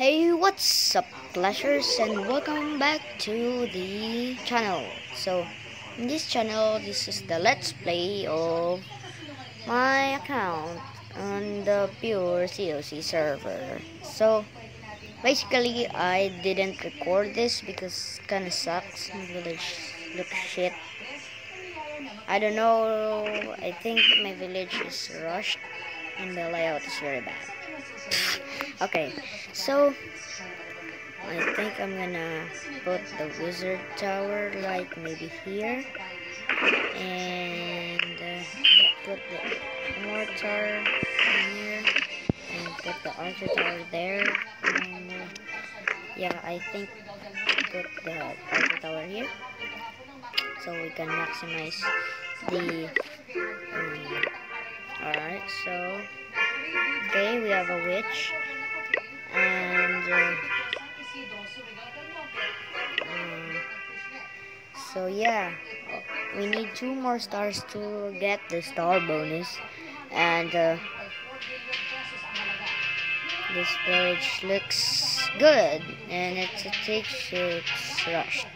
Hey, what's up, pleasures, and welcome back to the channel. So, in this channel, this is the let's play of my account on the pure COC server. So, basically, I didn't record this because it kinda sucks. My village looks shit. I don't know, I think my village is rushed and the layout is very bad. Okay, so I think I'm gonna put the wizard tower like maybe here, and put the mortar in here, and put the archer tower there, and yeah, I think put the archer tower here, so we can maximize the. Alright, so okay, we have a witch, and. So yeah, we need 2 more stars to get the star bonus, and this village looks good, and it's rushed.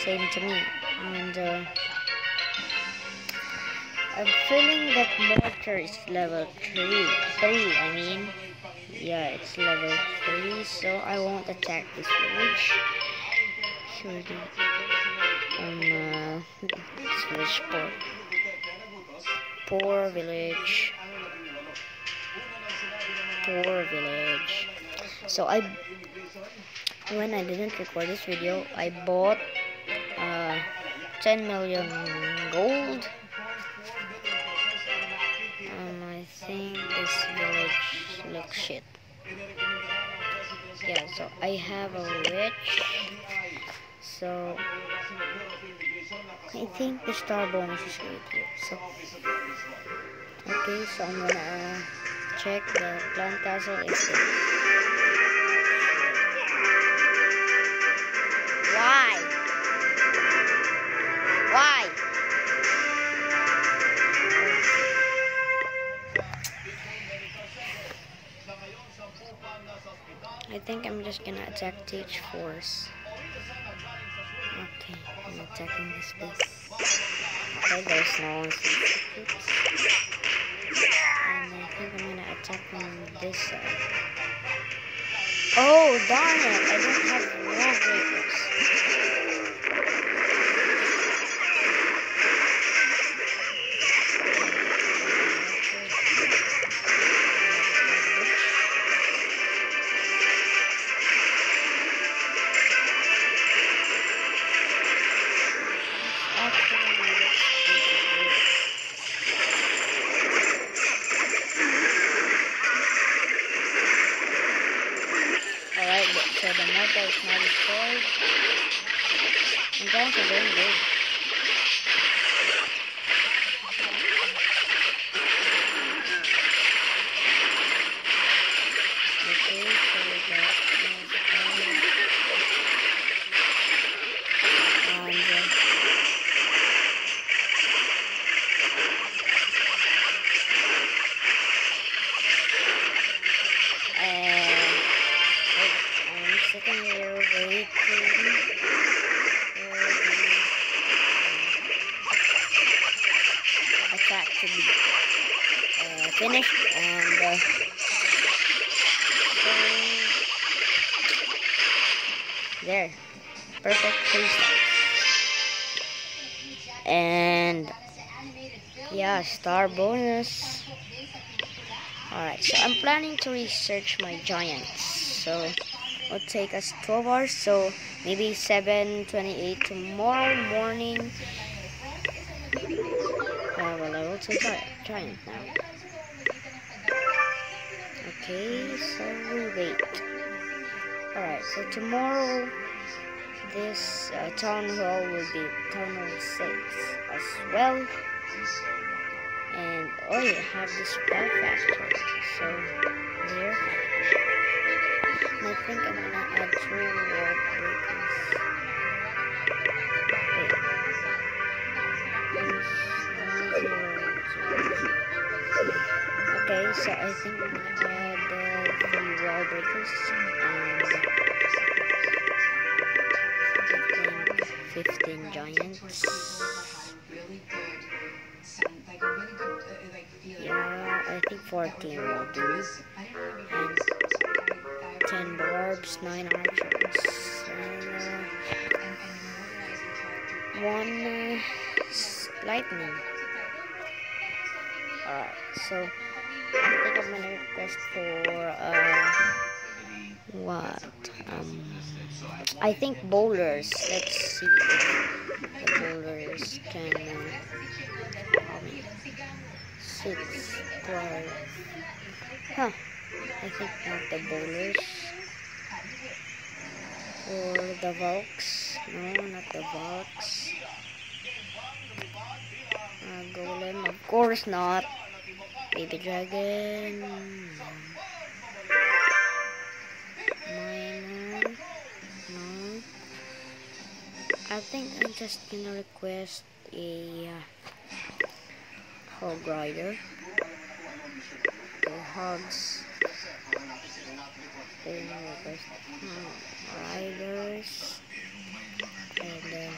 Same to me, and I'm feeling that mortar is level 3. I mean, yeah, it's level 3, so I won't attack this village. Surely. This village poor village. So when I didn't record this video, I bought 10 million gold. I think this village looks shit. Yeah, so I have a witch. So I think the star bonus is right here. So okay, so I'm gonna check the clan castle is there. Why? I think I'm just gonna attack Teach Force. Okay, I'm attacking this base. Okay, there's no one. Oops. And I think I'm gonna attack from this side. Oh, darn it! I don't have wall breakers. Alright, so the mortar is now destroyed. And guys are doing good. Okay, so we got sitting here waiting for the attack to be finished, and so there, perfect 3 stars, and yeah, star bonus. Alright, so I'm planning to research my giants, so it'll take us 12 hours, so maybe 7:28 tomorrow morning. Well, I will take giant now. Okay, so we wait. Alright, so tomorrow this town hall will be town hall 6 as well. And oh yeah, have this spell factor. So there. And I think I'm gonna add 2 wall breakers. Wait. Okay, so I think I'm gonna add 3 wall wall breakers, and I think 15 giants. Yeah, I think 14 will do. And 10 barbs, 9 archers, and 1 lightning. Alright, so I think I'm gonna request for what? I think bowlers. Let's see if the bowlers can 6, 12. Huh. I think not the bowlers. Or the Valks. No, not the Valks. Golem, of course not. Baby Dragon. Miner. No. I think I'm just gonna request a Hog Rider. Okay, Hogs. Then request Riders. And then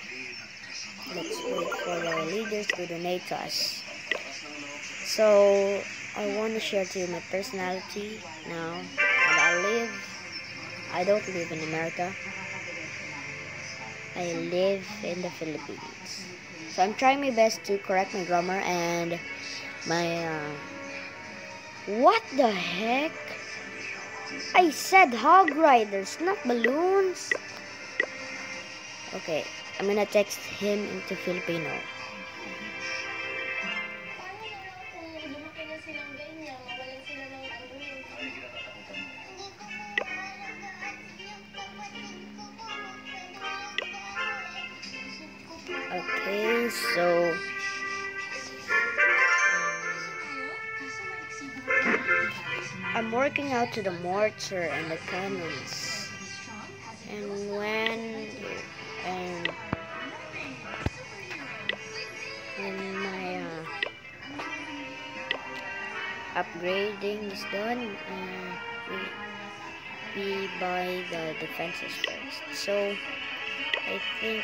let's wait for our leaders to donate to us. So I want to share to you my personality now. And I don't live in America. I live in the Philippines. So I'm trying my best to correct my grammar and my what the heck? I said Hog Riders, not balloons. Okay, I'm gonna text him into Filipino. Okay, so I'm working out to the mortar and the cannons, and when my upgrading is done, we buy the defenses first. So I think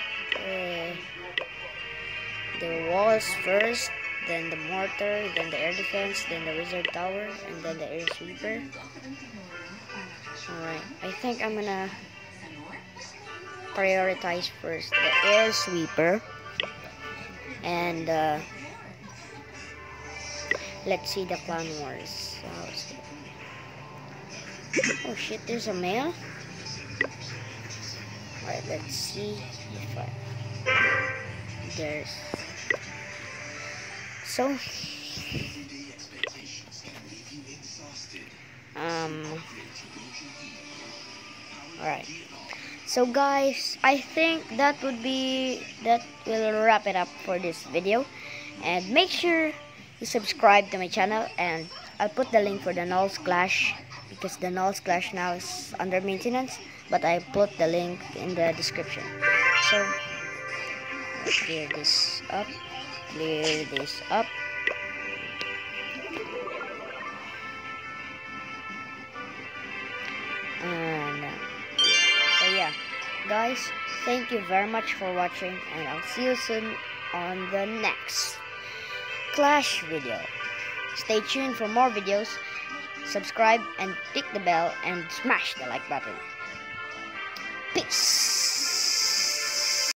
the walls first, then the mortar, then the air defense, then the wizard tower, and then the air sweeper. Alright, I think I'm gonna prioritize first the air sweeper, and let's see the clan wars. Oh shit, there's a male. Alright, let's see if there's so alright, so guys, I think that will wrap it up for this video, and make sure you subscribe to my channel, and I'll put the link for the Knolls Clash, because the Knolls Clash now is under maintenance, but I put the link in the description. So let's clear this up. And so yeah, guys, thank you very much for watching, and I'll see you soon on the next Clash video. Stay tuned for more videos. Subscribe and click the bell and smash the like button. Peace.